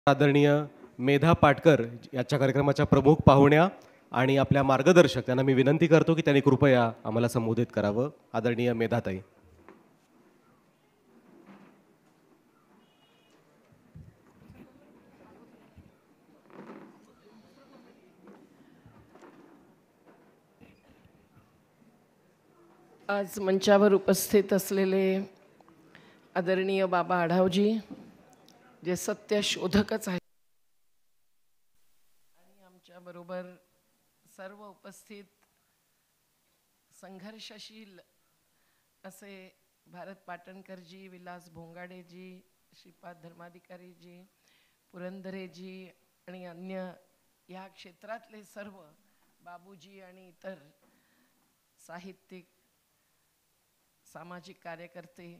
आदरणीय मेधा पाटकर याच्या कार्यक्रमाच्या प्रमुख पाहुण्या आणि आपल्या मार्गदर्शक यांना मी विनंती करतो की त्यांनी कृपया आम्हाला संबोधित करावं. आदरणीय मेधाताई. आज मंचावर उपस्थित असलेले आदरणीय बाबा आढावजी, जे सत्य शोधकच आहेत, आणि आमच्याबरोबर सर्व उपस्थित संघर्षशील असे भारत पाटणकरजी, विलास भोंगाडेजी, श्रीपाद धर्माधिकारीजी, पुरंदरेजी आणि अन्य या क्षेत्रातले सर्व बाबूजी आणि इतर साहित्यिक, सामाजिक कार्यकर्ते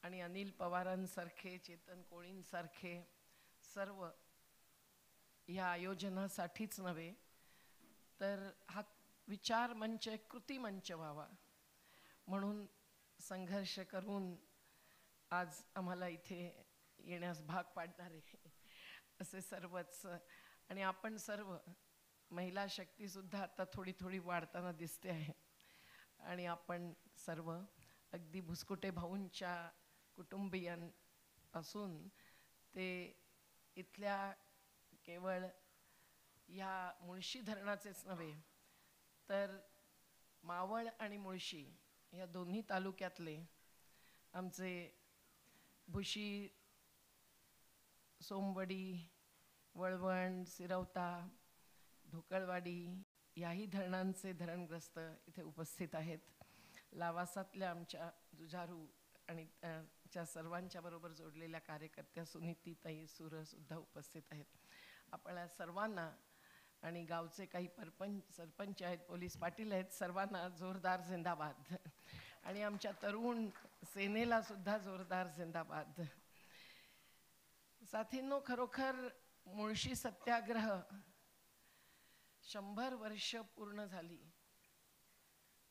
आणि अनिल पवारांसारखे, चेतन कोळींसारखे सर्व या आयोजनासाठीच नव्हे तर हा विचार मंच, कृती मंच व्हावा म्हणून संघर्ष करून आज आम्हाला इथे येण्यास भाग पाडणारे असे सर्वच, आणि आपण सर्व महिला शक्तीसुद्धा आता थोडी थोडी वाढताना दिसते आहे, आणि आपण सर्व अगदी भुसकुटे भाऊंच्या कुटुंबियांपासून ते इथल्या केवळ या मुळशी धरणाचेच नव्हे तर मावळ आणि मुळशी या दोन्ही तालुक्यातले आमचे भुशी, सोमवडी, वळवण, सिरवता, ढोकळवाडी याही धरणांचे धरणग्रस्त इथे उपस्थित आहेत. लावासातल्या आमच्या जुझारू आणि च्या सर्वांच्या बरोबर जोडलेल्या कार्यकर्त्या सुनीतीताई सुरसुद्धा उपस्थित आहेत. आपल्या सर्वांना आणि गावचे काही सरपंच आहेत, पोलीस पाटील आहेत, सर्वांना जोरदार जिंदाबाद, आणि आमच्या तरुण सेनेला सुद्धा जोरदार जिंदाबाद. साथींनो, खरोखर मुळशी सत्याग्रह 100 वर्ष पूर्ण झाली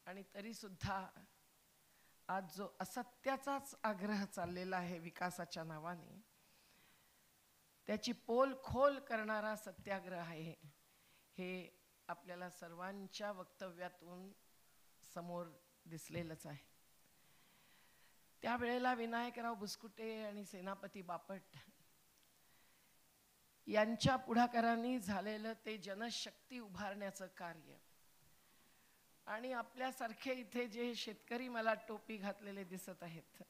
आणि तरी सुद्धा आज जो असत्याचाच आग्रह चाललेला आहे विकासाच्या नावाने, त्याची पोल खोल करणारा सत्याग्रह आहे हे आपल्याला सर्वांच्या वक्तव्यातून समोर दिसलेलंच आहे. त्यावेळेला विनायकराव बुसकुटे आणि सेनापती बापट यांच्या पुढाकारांनी झालेलं ते जनशक्ती उभारण्याचं कार्य, आणि आपल्यासारखे इथे जे शेतकरी मला टोपी घातलेले दिसत आहेत,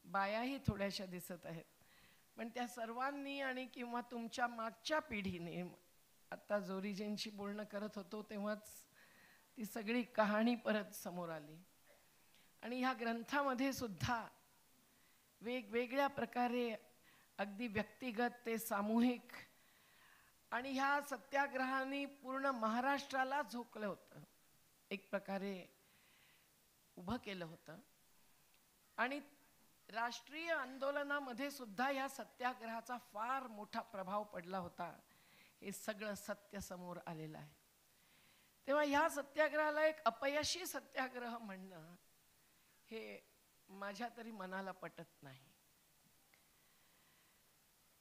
बायाही थोड्याशा दिसत आहेत, पण त्या सर्वांनी आणि किंवा तुमच्या मागच्या पिढीने, आता जोरीजींशी बोलणं करत होतो तेव्हाच ती सगळी कहाणी परत समोर आली, आणि ह्या ग्रंथामध्ये सुद्धा वेगवेगळ्या प्रकारे अगदी व्यक्तिगत ते सामूहिक, आणि ह्या सत्याग्रहाने पूर्ण महाराष्ट्राला झोकलं होतं, एक प्रकारे उभं केलं होतं, आणि राष्ट्रीय आंदोलनामध्ये सुद्धा या सत्याग्रहाचा फार मोठा प्रभाव पडला होता. हे सगळं सत्य समोर आलेलं आहे. तेव्हा ह्या सत्याग्रहाला एक अपयशी सत्याग्रह म्हणणं हे माझ्या तरी मनाला पटत नाही.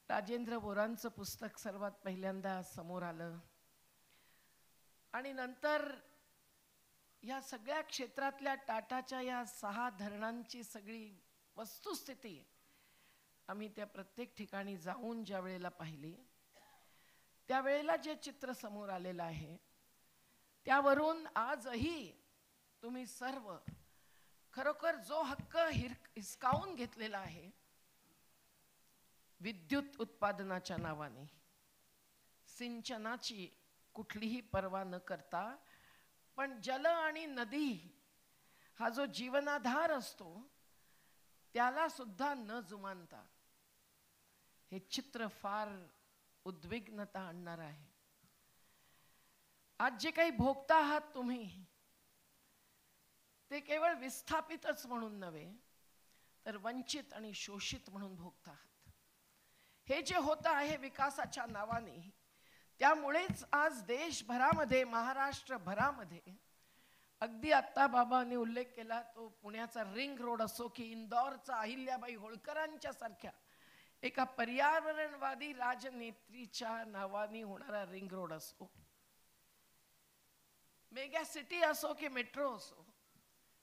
राजेंद्र बोरांचं पुस्तक सर्वात पहिल्यांदा समोर आलं, आणि नंतर या सगळ्या क्षेत्रातल्या टाटाच्या या 6 धरणांची सगळी वस्तुस्थिती आम्ही त्या प्रत्येक ठिकाणी जाऊन ज्या वेळेला पाहिली, त्यावेळेला जे चित्र समोर आलेलं आहे त्यावरून आजही तुम्ही सर्व खरोखर जो हक्क हिसकावून घेतलेला आहे विद्युत उत्पादनाच्या नावाने, सिंचनाची कुठलीही पर्वा न करता, पण जल आणि नदी हा जो जीवनाधार असतो त्याला सुद्धा न जुमानता, हे चित्र फार उद्विग्नता आणणार आहे. आज जे काही भोगता आहात तुम्ही, ते केवळ विस्थापितच म्हणून नव्हे तर वंचित आणि शोषित म्हणून भोगता आहात. हे जे होतं आहे विकासाच्या नावाने, त्यामुळेच आज देशभरामध्ये, महाराष्ट्रभरामध्ये, अगदी आत्ता बाबांनी उल्लेख केला तो पुण्याचा रिंग रोड असो की इंदौरचा अहिल्याबाई होळकरांच्या सारख्या एका पर्यावरणवादी राजनेत्रीच्या नावाने होणारा रिंग रोड असो, मेगा सिटी असो की मेट्रो असो,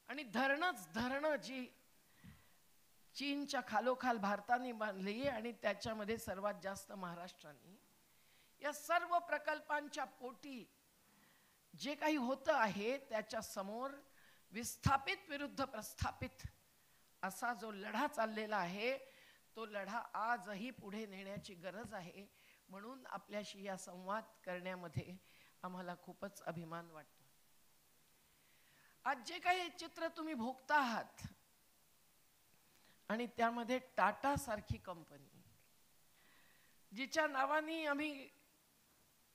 आणि धरणं जी चीनच्या खालोखाल भारताने बांधली आणि त्याच्यामध्ये सर्वात जास्त महाराष्ट्राने, या सर्व प्रकल्पांच्या पोटी जे काही होतं आहे त्याच्या समोर विस्थापित विरुद्ध प्रस्थापित असा जो लढा चाललेला आहे, तो लढा आजही पुढे नेण्याची गरज आहे. म्हणून आपल्याशी या संवाद करण्यामध्ये आम्हाला खूपच अभिमान वाटतो. आज जे काही चित्र तुम्ही भोगता आहात आणि त्यामध्ये टाटा सारखी कंपनी, जिच्या नावाने आम्ही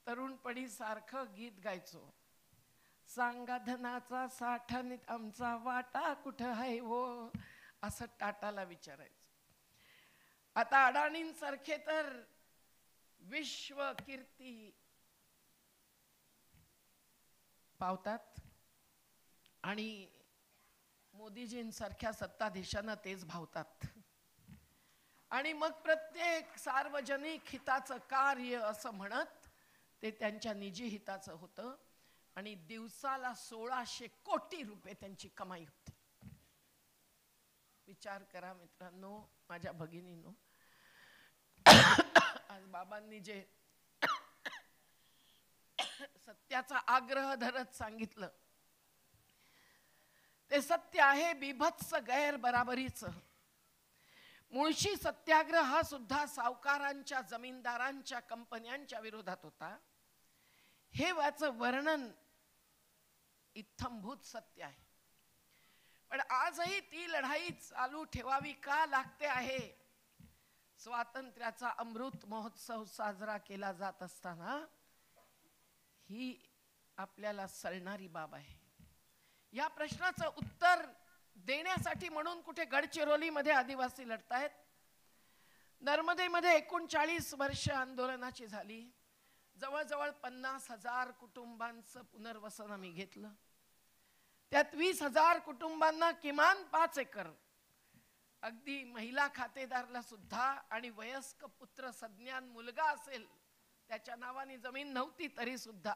तरुणपणी सारखं गीत गायचो, सांगा धनाचा साठा आमचा वाटा कुठं आहे हो, असं टाटाला विचारायचं. आता अडाणींसारखे तर विश्व कीर्ती पावतात आणि मोदीजींसारख्या सत्ताधीशांना तेच भावतात, आणि मग प्रत्येक सार्वजनिक हिताचं कार्य असं म्हणत ते त्यांच्या निजी हिताचं होतं, आणि दिवसाला 1600 कोटी रुपये त्यांची कमाई होती. विचार करा मित्रांनो, माझ्या भगिनींनो, आज बाबांनी जे सत्याचा आग्रह धरत सांगितलं ते सत्य आहे. बिभत्स गैर बराबरीचं मुळशी सत्याग्रह हा सुद्धा सावकारांच्या, जमीनदारांच्या, कंपन्यांच्या विरोधात होता. हे याचं वर्णन इत्थंभूत सत्य आहे. पण आजही ती लढाई चालू ठेवावी का लागते आहे? स्वातंत्र्याचा अमृत महोत्सव साजरा केला जात असताना ही आपल्याला सळणारी बाब आहे. या प्रश्नाचं उत्तर देण्यासाठी म्हणून कुठे गडचिरोलीमध्ये आदिवासी लढतायत, नर्मदेमध्ये 39 वर्ष आंदोलनाची झाली, जवळजवळ 50,000 कुटुंबांचं पुनर्वसन आम्ही घेतलं. त्यात 20,000 कुटुंबांना किमान 5 एकर, अगदी महिला खातेदारला सुद्धा आणि वयस्क पुत्र सज्ञान मुलगा असेल त्याच्या नावाने जमीन नव्हती तरी सुद्धा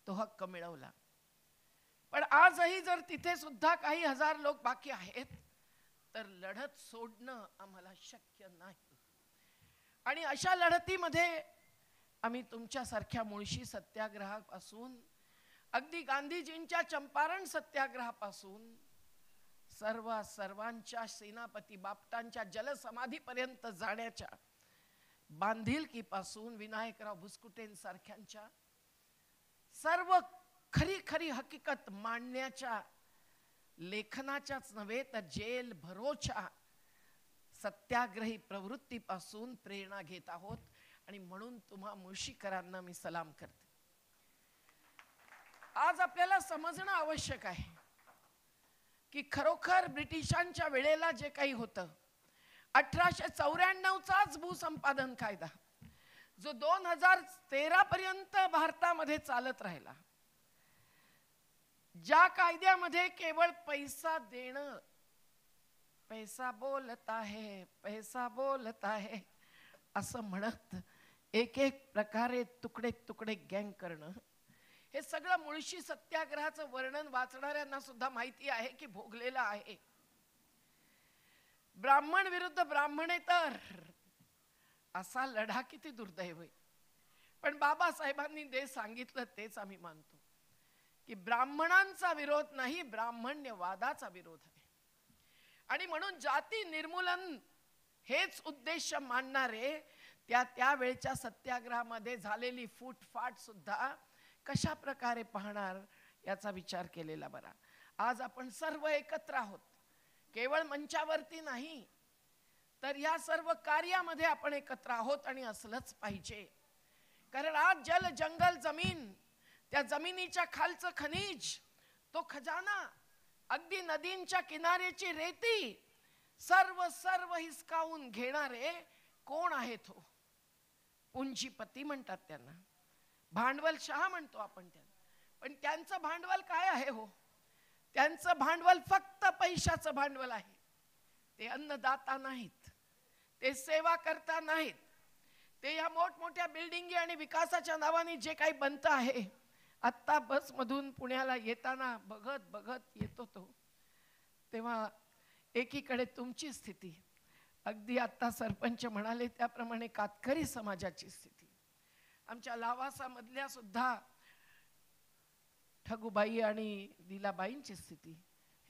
तो हक्क मिळवला. पण आजही जर तिथे सुद्धा काही हजार लोक बाकी आहेत तर लढत सोडणं आम्हाला शक्य नाही. आणि अशा लढतीमध्ये आम्ही तुमच्यासारख्या मुळशी सत्याग्रहापासून अगदी गांधीजींच्या चंपारण सत्याग्रहापासून सर्वांच्या सेनापती बापटांच्या जलसमाधीपर्यंत जाण्याच्या बांधिलकीपासून विनायकराव भुसकुटेंसारख्यांच्या सर्व खरी हकीकत मांडण्याच्या लेखनाच्याच नव्हे तर जेल भरोच्या सत्याग्रही प्रवृत्तीपासून प्रेरणा घेत आहोत. आणि म्हणून तुम्हा मुळशीकरांना मी सलाम करते. आज आपल्याला समजणं आवश्यक आहे की खरोखर ब्रिटिशांच्या वेळेला जे काही होतं, 1894चाच भूसंपादन कायदा जो 2013 पर्यंत भारतामध्ये चालत राहिला, ज्या कायद्यामध्ये केवळ पैसा देणं, पैसा बोलता है असं म्हणत एक प्रकारे तुकडे गँग करणं, हे सगळं मुळशी सत्याग्रहाचं वर्णन वाचणाऱ्यांना सुद्धा माहिती आहे की भोगलेलं आहे. ब्राह्मण विरुद्ध ब्राह्मणेतर असा लढा किती दुर्दैव आहे. पण बाबासाहेबांनी जे सांगितलं तेच आम्ही मानतो की ब्राह्मणांचा विरोध नाही, ब्राह्मण्यवादाचा विरोध आहे. आणि म्हणून जाती निर्मूलन हेच उद्देश मानणारे त्यावेळच्या सत्याग्रहामध्ये झालेली फूटफाट सुद्धा कशा प्रकारे पाहणार याचा विचार केलेला बरा. आज आपण सर्व एकत्र आहोत, केवळ मंचावरती नाही तर या सर्व कार्यामध्ये आपण एकत्र आहोत आणि असलंच पाहिजे. कारण आज जल, जंगल, जमीन, त्या जमिनीच्या खालचं खनिज, तो खजाना, अगदी नदींच्या किनाऱ्याची रेती, सर्व हिसकावून घेणारे कोण आहेत हो? पुंजीपती म्हणतात त्यांना, भांडवलशाह म्हणतो आपण त्यांना. पण त्यांचं भांडवल काय आहे हो? त्यांचं भांडवल फक्त पैशाचं भांडवल आहे. ते अन्नदाता नाहीत, ते ते सेवा करता नाहीत, ते या मोठमोठ्या बिल्डिंगी आणि विकासाच्या नावाने जे काही बनतं आहे. आत्ता बसमधून पुण्याला येताना बघत बघत येतो तो, तेव्हा एकीकडे तुमची स्थिती, अगदी आत्ता सरपंच म्हणाले त्याप्रमाणे कातकरी समाजाची स्थिती, आमच्या लावासामधल्या सुद्धा ठगूबाई आणि दिलाबाईंची स्थिती,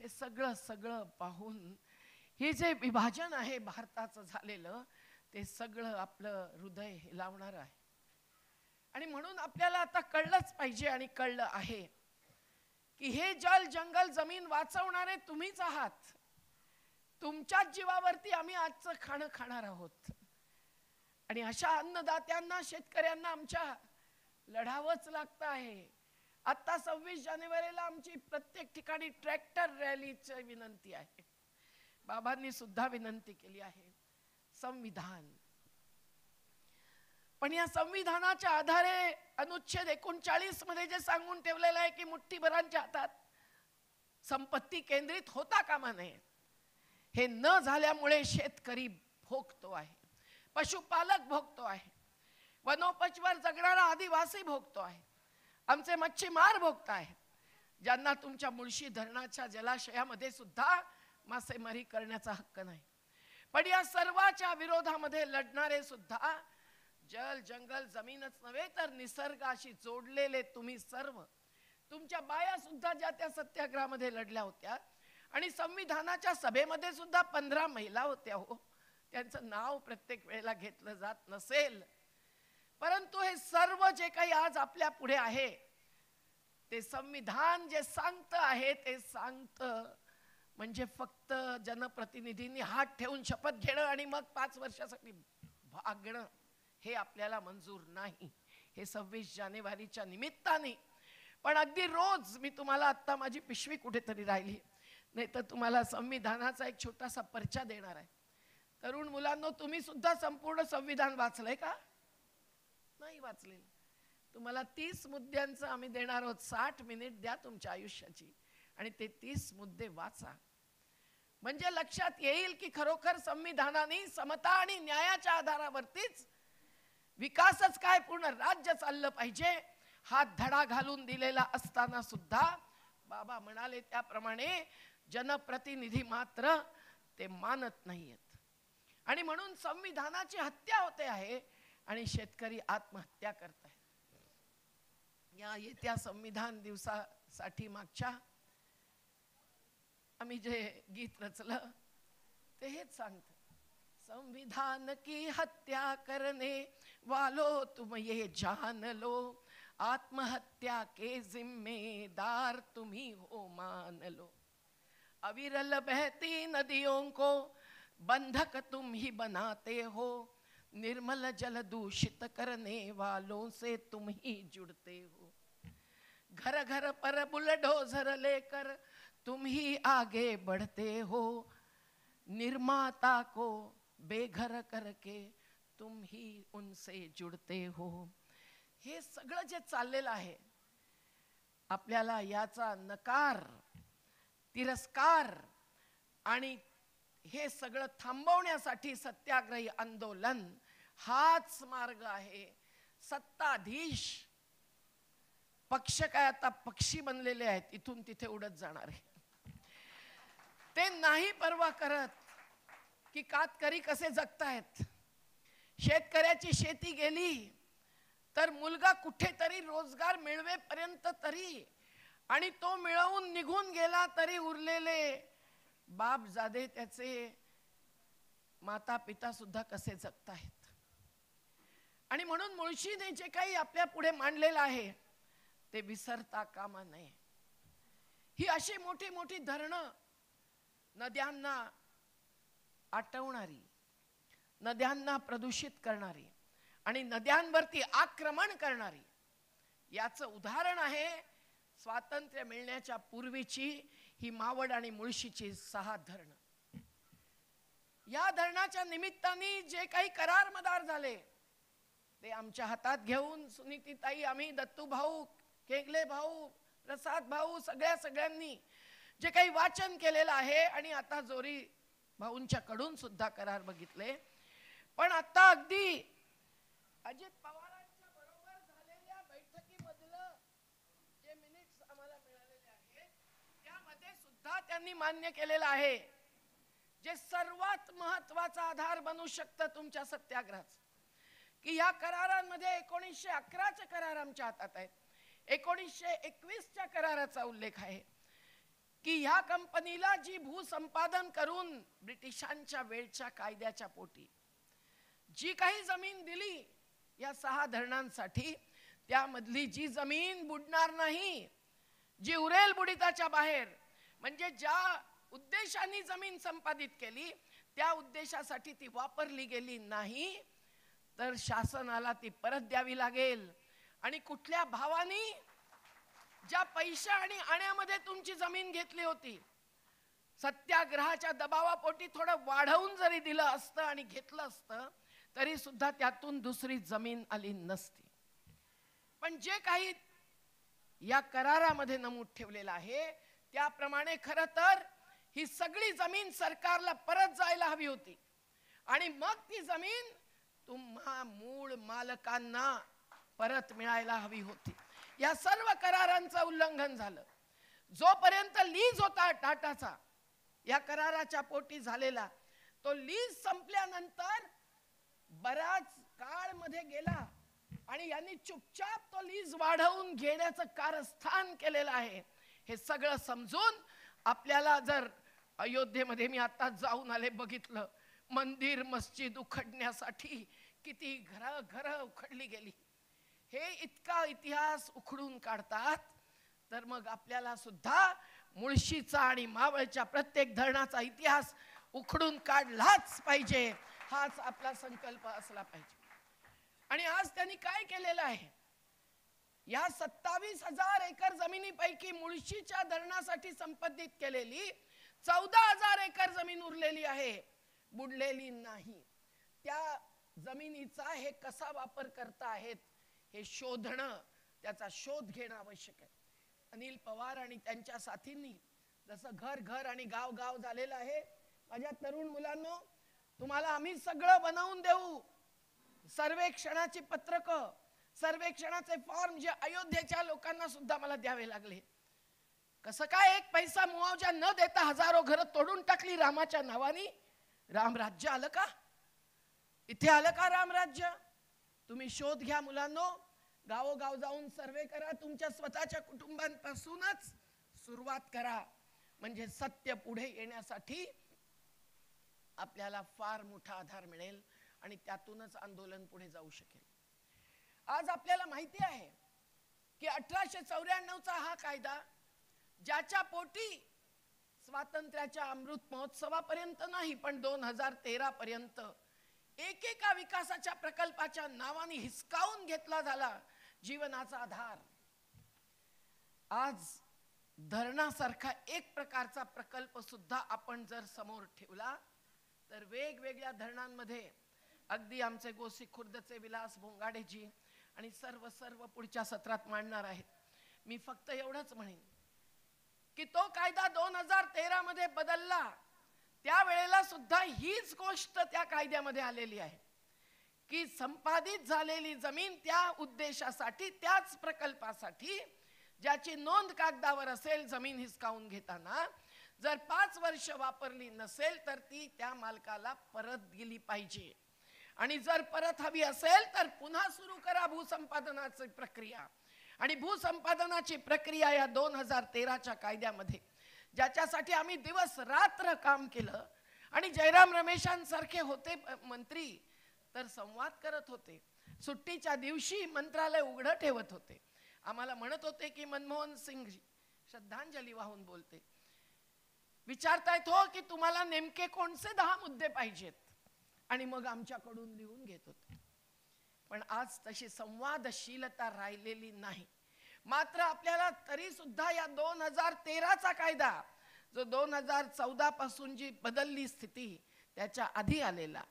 हे सगळं सगळं पाहून हे जे विभाजन आहे भारताचं झालेलं, ते सगळं आपलं हृदय हेलावणार आहे. आणि म्हणून आपल्याला आता कळलंच पाहिजे, आणि कळलं आहे की हे जल जंगल जमीन वाचवणारे तुम्हीच आहात. तुमच्याच जीवावरती आम्ही आजचं खाणं खाणार आहोत. आणि अशा अन्नदात्यांना, शेतकऱ्यांना आमच्या लढावंच लागतं आहे. आता 26 जानेवारीला आमची प्रत्येक ठिकाणी ट्रॅक्टर रॅलीची विनंती आहे. बाबांनी सुद्धा विनंती केली आहे. संविधान, पण या संविधानाच्या आधारे अनुच्छेद 39 मध्ये जे सांगून ठेवलेलं आहे की मुठ्ठीभरांच्या हातात संपत्ती केंद्रित होता कामा नये, हे न झाल्यामुळे शेतकरी भोगतो आहे, पशुपालक भोगतो आहे, वनोपजवर जगणारा आदिवासी भोगतो आहे, आमचे मच्छीमार भोगत आहेत, ज्यांना तुमच्या मुळशी धरणाच्या जलाशयामध्ये सुद्धा मासेमारी करण्याचा हक्क नाही. पण या सर्वाच्या विरोधामध्ये लढणारे सुद्धा जल जंगल जमीनच नव्हे तर निसर्गाशी जोडलेले तुम्ही सर्व, तुमच्या बाया सुद्धा ज्या त्या सत्याग्रहामध्ये लढल्या होत्या, आणि संविधानाच्या सभेमध्ये सुद्धा 15 महिला होत्या. हो, त्यांचं नाव प्रत्येक वेळेला घेतलं जात नसेल, परंतु हे सर्व जे काही आज आपल्या पुढे आहे, ते संविधान जे सांगतं आहे ते सांगतं. म्हणजे फक्त जनप्रतिनिधींनी हात ठेवून शपथ घेणं आणि मग 5 वर्षासाठी भागणं हे आपल्याला मंजूर नाही. हे 26 जानेवारीच्या निमित्ताने, पण अगदी रोज मी तुम्हाला, आत्ता माझी पिशवी कुठेतरी राहिली, नाही तर तुम्हाला संविधानाचा एक छोटासा पर्चा देणार आहे. तरुण मुलांनो, तुम्ही सुद्धा संपूर्ण संविधान वाचलंय का? नाही वाचलेलं. तुम्हाला 30 मुद्द्यांचं आम्ही देणार आहोत. 60 मिनिट द्या तुमच्या आयुष्याची आणि ते 30 मुद्दे वाचा. म्हणजे लक्षात येईल की खरोखर संविधानाने समता आणि न्यायाच्या आधारावरतीच विकासच काय, पूर्ण राज्य चाललं पाहिजे हा धडा घालून दिलेला असताना सुद्धा बाबा म्हणाले त्याप्रमाणे जनप्रतिनिधी मात्र ते मानत नाहीयेत. आणि म्हणून संविधानाची हत्या होते आहे आणि शेतकरी आत्महत्या करत आहेत. या येत्या संविधान दिवसासाठी मागच्या आम्ही जे गीत रचलं ते हेच सांगतं. संविधान की हत्या करने वालों तुम ये जान लो, आत्महत्या के जिम्मेदार तुम ही हो मान लो, अविरल बहती नदियों को बंधक तुम ही बनाते हो, निर्मल जल दूषित करने वालों से तुम ही जुड़ते हो, घर घर पर बुलडोजर लेकर तुम ही आगे बढ़ते हो, निर्माता को बेघर करके तुम ही उनसे जुड़ते हो. हे सगळं जे चाललेलं आहे, आपल्याला याचा नकार, तिरस्कार आणि हे सगळं थांबवण्यासाठी सत्याग्रही आंदोलन हाच मार्ग आहे. सत्ताधीश पक्ष काय आता पक्षी बनलेले आहेत, इथून तिथे उडत जाणार आहे. ते नाही परवा करत की कातकरी कसे जगतायत. शेतकऱ्याची शेती गेली तर मुलगा कुठेतरी रोजगार मिळवेपर्यंत तरी, आणि तो मिळवून निघून गेला तरी उरलेले बाप जादे, त्याचे माता पिता सुद्धा कसे जगतायत. आणि म्हणून मुळशीने जे काही आपल्या पुढे मांडलेलं आहे ते विसरता कामा नये. ही अशी मोठी मोठी धरणं नद्यांना आटवणारी, नद्यांना प्रदूषित करणारी आणि नद्यांवरती आक्रमण करणारी, याचं उदाहरण आहे स्वातंत्र्य मिळण्याच्या पूर्वीची ही मावळ आणि मुळशीची 6 धरणं. या धरणाच्या निमित्ताने जे काही करार मदार झाले ते आमच्या हातात घेऊन सुनीतीताई, आम्ही, दत्तू भाऊ, केगले भाऊ, प्रसाद भाऊ, सगळ्यांनी जे काही वाचन केलेलं आहे आणि आता जोरी भाऊंच्या कडून सुद्धा करार बघितले. अजित पवारांच्या बरोबर झालेल्या बैठकीमधलं जे मिनिट्स आम्हाला मिळालेले आहेत त्यामध्ये सुद्धा त्यांनी मान्य केलेलं आहे जे सर्वात महत्वाचा आधार बनू शकतं तुमच्या सत्याग्रहाचं, की या करारांमध्ये 1911चे करार आमच्या हातात आहेत, 1921च्या कराराचा उल्लेख आहे की ह्या कंपनीला जी भूसंपादन करून ब्रिटिशांच्या वेळच्या कायद्याच्या पोटी जी काही जमीन दिली या 6 धरणांसाठी, त्यामधली जी जमीन बुडणार नाही, जी उरेल बुडीताच्या बाहेर, म्हणजे ज्या उद्देशाने जमीन संपादित केली त्या उद्देशासाठी ती वापरली गेली नाही तर शासनाला ती परत द्यावी लागेल। आणि कुठल्या भावानी ज्या पैसा आणि आण्यामध्ये तुमची जमीन घेतली होती, सत्याग्रहाच्या दबावापोटी थोडं वाढवून जरी दिलं असतं आणि घेतलं असतं तरी सुद्धा त्यातून दुसरी जमीन आली नसती। पण जे काही या करारामध्ये नमूद ठेवलेलं आहे त्याप्रमाणे खरं तर ही सगळी जमीन सरकारला परत जायला हवी होती आणि मग ती जमीन तुम्हा मूळ मालकांना परत मिळायला हवी होती। या सर्व करारांचं उल्लंघन झालं। जोपर्यंत लीज होता टाटाचा या कराराच्या पोटी झालेला, तो लीज संपल्यानंतर बराच काळ मध्ये गेला आणि यांनी चुपचाप तो लीज वाढवून घेण्याचं कारस्थान केलेलं आहे। हे सगळं समजून आपल्याला जर अयोध्येमध्ये मी आता जाऊन आले, बघितलं मंदिर मस्जिद उखडण्यासाठी किती घर उखडली गेली, हे इतका इतिहास उखडून काढतात तर मग आपल्याला सुद्धा मुळशीचा आणि मावळच्या प्रत्येक धरणाचा इतिहास उखडून काढलाच पाहिजे, हाच आपला संकल्प असला पाहिजे। आणि आज त्यांनी काय केलेलं आहे, या 27,000 एकर जमिनीपैकी मुळशीच्या धरणासाठी संपादित केलेली 14,000 एकर जमीन उरलेली आहे, बुडलेली नाही। त्या जमिनीचा हे कसा वापर करता आहेत हे शोधणं, त्याचा शोध घेणं आवश्यक आहे। अनिल पवार आणि त्यांच्या साथींनी जसं घर घर आणि गाव गाव झालेलं आहे, माझ्या तरुण मुलांनो तुम्हाला आम्ही सगळं बनवून देऊ, सर्वेक्षणाची पत्रकं, सर्वेक्षणाचे फॉर्म जे अयोध्येच्या लोकांना सुद्धा मला द्यावे लागले। कसं काय एक पैसा मुआवजा न देता हजारो घरं तोडून टाकली रामाच्या नावाने? रामराज्य आलं का? इथे आलं का रामराज्य? तुम्ही शोध घ्या मुलांनो, गावोगाव जाऊन सर्वे करा, तुमच्या स्वतःच्या कुटुंबांपासूनच सुरुवात करा, म्हणजे सत्य पुढे येण्यासाठी आपल्याला फार मोठा आधार मिळेल आणि त्यातूनच आंदोलन पुढे जाऊ शकेल। आज आपल्याला माहिती आहे की 1894चा हा कायदा ज्याच्या पोटी स्वातंत्र्याच्या अमृत महोत्सवापर्यंत नाही पण 2013 पर्यंत एकेका विकासाच्या प्रकल्पाच्या नावाने हिसकावून घेतला झाला जीवनाचा आधार, आज धरणासारखा एक प्रकारचा प्रकल्प सुद्धा आपण जर समोर ठेवला तर वेगवेगळ्या धरणांमध्ये, अगदी आमचे गोसी खुर्दचे विलास भोंगाडेजी आणि सर्व पुढच्या सत्रात मांडणार आहेत, मी फक्त एवढंच म्हणेन की तो कायदा 2013 मध्ये बदलला, त्यावेळेला सुद्धा हीच गोष्ट त्या कायद्यामध्ये आलेली आहे की संपादित झालेली जमीन त्या उद्देशासाठी, त्याच प्रकल्पासाठी ज्याची नोंद कागदावर असेल जमीन हिसकावून घेताना, जर 5 वर्ष वापरली नसेल तर ती त्या मालकाला परत दिली पाहिजे। आणि जर परत हवी असेल तर पुन्हा सुरू करा भूसंपादनाची प्रक्रिया। आणि भूसंपादनाची प्रक्रिया या 2013च्या कायद्यामध्ये, ज्याच्यासाठी आम्ही दिवस रात्र काम केलं आणि जयराम रमेशांसारखे होते मंत्री तर संवाद करत होते, सुट्टीच्या दिवशी मंत्रालय उघडं ठेवत होते, आम्हाला म्हणत होते की मनमोहन सिंग श्रद्धांजली वाहून बोलते, विचारतायत हो की तुम्हाला नेमके कोणते 10 मुद्दे पाहिजेत, आणि मग आमच्याकडून लिहून घेत होते। पण आज तशी संवादशीलता राहिलेली नाही। मात्र आपल्याला तरी सुद्धा या 2013चा कायदा जो 2014 पासून जी बदलली स्थिती त्याच्या आधी आलेला,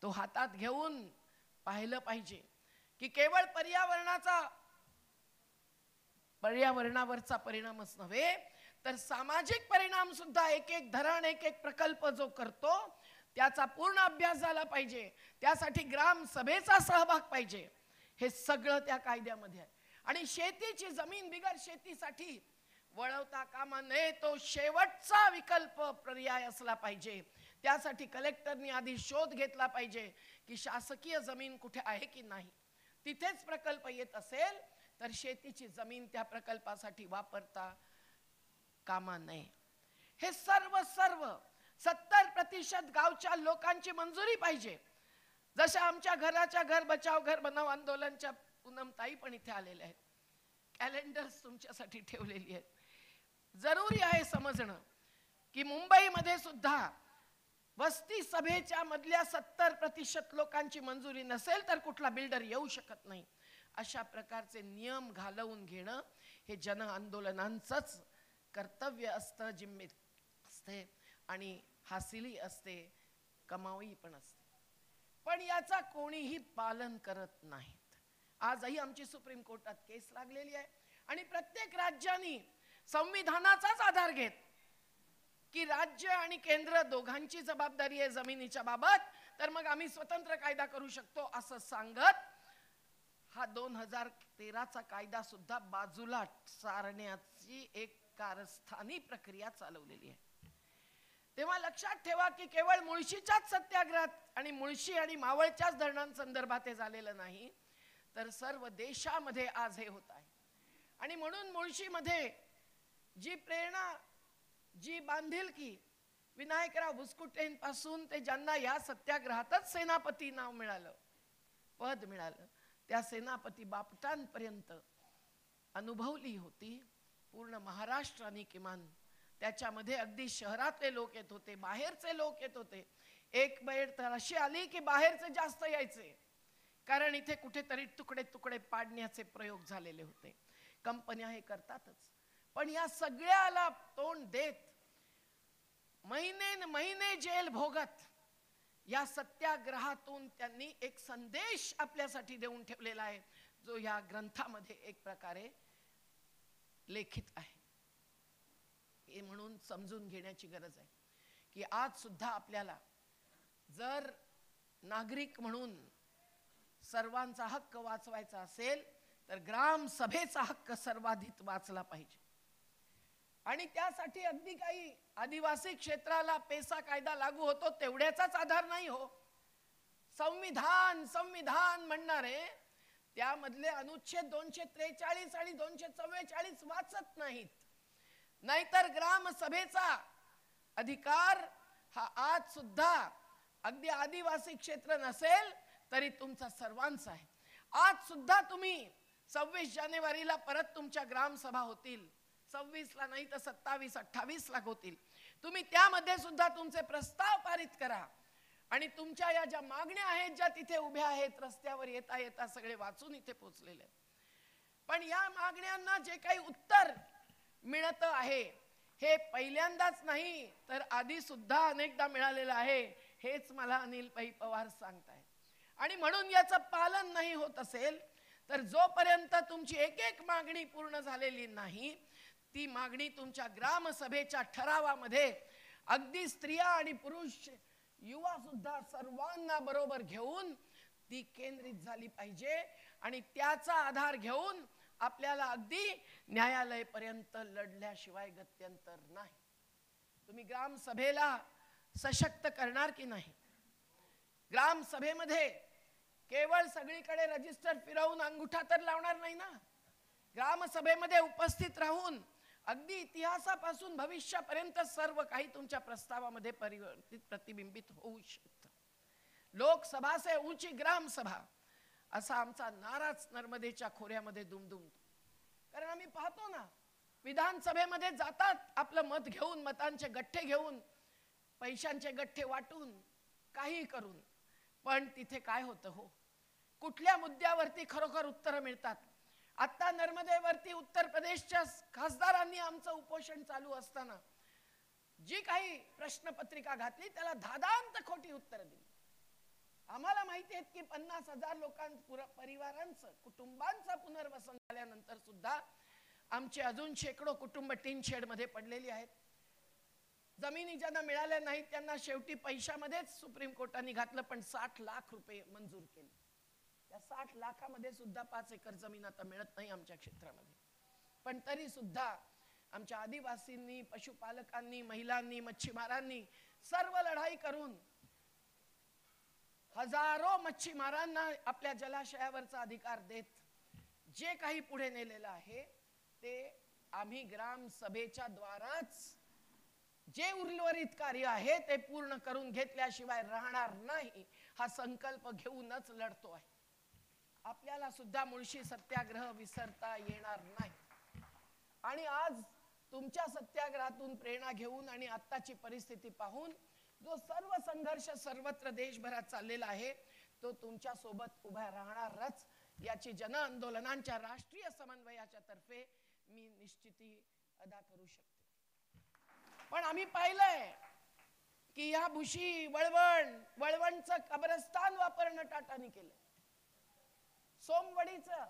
तो हातात घेऊन पाहिलं पाहिजे की केवळ पर्यावरणावरचा परिणामच नव्हे तर सामाजिक परिणाम सुद्धा एक एक धरण एक एक प्रकल्प जो करतो त्याचा पूर्ण अभ्यास झाला पाहिजे, त्यासाठी ग्रामसभेचा सहभाग पाहिजे, हे सगळं त्या कायद्यामध्ये आहे. आणि शेतीची जमीन बिगर शेतीसाठी वळवता कामा नये, तो शेवटचा विकल्प पर्याय असला पाहिजे. त्यासाठी कलेक्टरनी आधी शोध घेतला पाहिजे की शासकीय जमीन कुठे आहे की नाही. तिथेच प्रकल्प येत असेल तर शेतीची जमीन त्या प्रकल्पासाठी वापरता कामा नये. हे सर्व 70% गावच्या लोकांची मंजुरी पाहिजे. जशा आमच्या घराच्या घर बचाव घर बनाव आंदोलनच्या पूनमताई पण इथे आलेल्या आहेत, कॅलेंडर्स तुमच्यासाठी ठेवलेली आहेत. जरुरी आहे समजणं की मुंबईमध्ये सुद्धा वस्ती सभेच्या मधल्या 70% लोकांची मंजुरी नसेल तर कुठला बिल्डर येऊ शकत नाही. अशा प्रकारचे नियम घालवून घेणं हे जन आंदोलनांचंच कर्तव्य असतं, जिम्मेदारी असते आणि हासिली असते, कमाई पण असते. पण याचा कोणीही पालन करत नाहीत. आजही आमची सुप्रीम कोर्टात केस लागलेली आहे आणि प्रत्येक राज्याने संविधानाचाच आधार घेत की राज्य आणि केंद्र दोघांची जबाबदारी आहे जमिनीच्या बाबत, तर मग आम्ही स्वतंत्र कायदा करू शकतो असं सांगत हा 2013चा कायदा सुद्धा बाजूला सारण्याची एक कारस्थानी प्रक्रिया चालवलेली आहे. तेव्हा लक्षात ठेवा की केवळ मुळशीच्याच सत्याग्रहात आणि मुळशी आणि मावळच्याच धरणांसंदर्भात हे झालेलं नाही, तर सर्व देशामध्ये आज हे होत आहे. आणि म्हणून मुळशीमध्ये जी प्रेरणा, जी बांधिलकी विनायकराव बुसकुटेंपासून ते ज्यांना या सत्याग्रहातच सेनापती नाव मिळालं, पद मिळालं, त्या सेनापती बापटांपर्यंत अनुभवली होती पूर्ण महाराष्ट्राने. किमान त्याच्यामध्ये अगदी शहरातले लोक येत होते, बाहेरचे लोक येत होते. एक वेळ तर अशी आली की बाहेरचे जास्त यायचे, कारण इथे कुठेतरी तुकडे तुकडे पाडण्याचे प्रयोग झालेले होते. कंपन्या हे करतातच. पण या सगळ्याला तोंड देत महिने जेल भोगत या सत्याग्रहातून त्यांनी एक संदेश आपल्यासाठी देऊन ठेवलेला आहे, जो या ग्रंथामध्ये एक प्रकारे लेखित आहे. हे म्हणून समजून घेण्याची गरज आहे की आज सुद्धा आपल्याला जर नागरिक म्हणून सर्वांचा हक्क वाचवायचा असेल तर ग्रामसभेचा हक्क सर्वाधिक वाचला पाहिजे. आणि त्यासाठी अगदी काही आदिवासी क्षेत्राला पेसा कायदा लागू होतो तेवढ्याचाच आधार नाही हो. संविधान संविधान म्हणणारे त्यामधले अनुच्छेद 243 आणि 244 वाचत नाहीत. नाहीतर ग्रामसभेचा अधिकार हा आज सुद्धा अगदी आदिवासी क्षेत्र नसेल तरी तुमचा सर्वांचा आहे. आज सुद्धा तुम्ही 26 जानेवारीला परत तुमच्या ग्रामसभा होतील, 26 ला नाही तर 27, 28 ला होतील. तुम्ही त्यामध्ये सुद्धा तुमचे प्रस्ताव पारित करा आणि तुमच्या या ज्या मागण्या आहेत ज्या तिथे उभ्या आहेत रस्त्यावर येता येता सगळे वाचून इथे पोहोचलेले आहेत. पण या मागण्यांना जे काही उत्तर मिळत आहे हे पहिल्यांदाच नाही तर आधी सुद्धा अनेकदा मिळालेलं आहे, हेच मला अनिल पै पवार सांगतायत. आणि म्हणून याचं पालन नाही होत असेल तर जोपर्यंत तुमची एक एक मागणी पूर्ण झालेली नाही, ती मागणी तुमच्या ग्रामसभेच्या ठरावामध्ये अगदी स्त्रिया आणि पुरुष युवा सुद्धा सर्वांना बरोबर घेऊन ती केंद्रित झाली पाहिजे. आणि त्याचा आधार घेऊन आपल्याला अगदी न्यायालयापर्यंत लढल्याशिवाय गत्यंतर नाही. तुम्ही ग्रामसभेला सशक्त करणार की नाही? ग्रामसभेमध्ये केवळ सगळीकडे रजिस्टर फिरवून अंगुठा तर लावणार नाही ना. ग्रामसभेमध्ये उपस्थित राहून अगदी इतिहासापासून भविष्यापर्यंत सर्व काही तुमच्या प्रस्तावामध्ये परिवर्तित प्रतिबिंबित होऊ शकतं. लोकसभा से ऊंची ग्रामसभा असा आमचा नाराच नर्मदेच्या खोऱ्यामध्ये दुमदुमतो. कारण आम्ही पाहतो ना, विधानसभेमध्ये जातात आपलं मत घेऊन, मतांचे गठ्ठे घेऊन, पैशांचे गठ्ठे वाटून, काही करून, पण तिथे काय होतं हो? कुठल्या मुद्द्यावरती खरोखर उत्तरं मिळतात? आता नर्मदेवरती उत्तर प्रदेशच्या खासदारांनी आमचं उपोषण चालू असताना जी काही प्रश्नपत्रिका घातली त्याला धादांत खोटी उत्तरं दिली. आम्हाला माहिती आहे की 50,000 लोकांच्या परिवारांचं, कुटुंबांचं पुनर्वसन झाल्यानंतर सुद्धा आमचे अजून शेकडो कुटुंब टीन शेड मध्ये पडलेली आहेत. जमिनी ज्यांना मिळाल्या नाहीत त्यांना शेवटी पैशामध्येच सुप्रीम कोर्टाने घातलं, पण 60 लाख रुपये मंजूर केले. त्या 60 लाखामध्ये सुद्धा 5 एकर जमीन आता मिळत नाही आमच्या क्षेत्रामध्ये. पण तरी सुद्धा आमच्या आदिवासींनी, पशुपालकांनी, महिलांनी, मच्छीमारांनी सर्व लढाई करून हजारो मच्छीमारांना आपल्या जलाशयावरचा अधिकार देत जे काही पुढे नेलेलं आहे ते आम्ही ग्राम सभेच्या द्वाराच जे उर्वरित कार्य आहे ते पूर्ण करून घेतल्याशिवाय राहणार नाही हा संकल्प घेऊनच लढतो आहे. आपल्याला सुद्धा मुळशी सत्याग्रह विसरता येणार नाही. आणि आज तुमच्या सत्याग्रहातून प्रेरणा घेऊन आणि आत्ताची परिस्थिती पाहून जो सर्व संघर्ष सर्वत्र देशभरात चाललेला आहे तो तुमच्या सोबत उभा राहणारच याची जन आंदोलनांच्या राष्ट्रीय समन्वयाच्या तर्फे मी निश्चिती अदा करू शकते. पण आम्ही पाहिलंय की या भुशी वळवणचं कब्रस्तान वापरणं टाटाने केलं. सोमवडीचं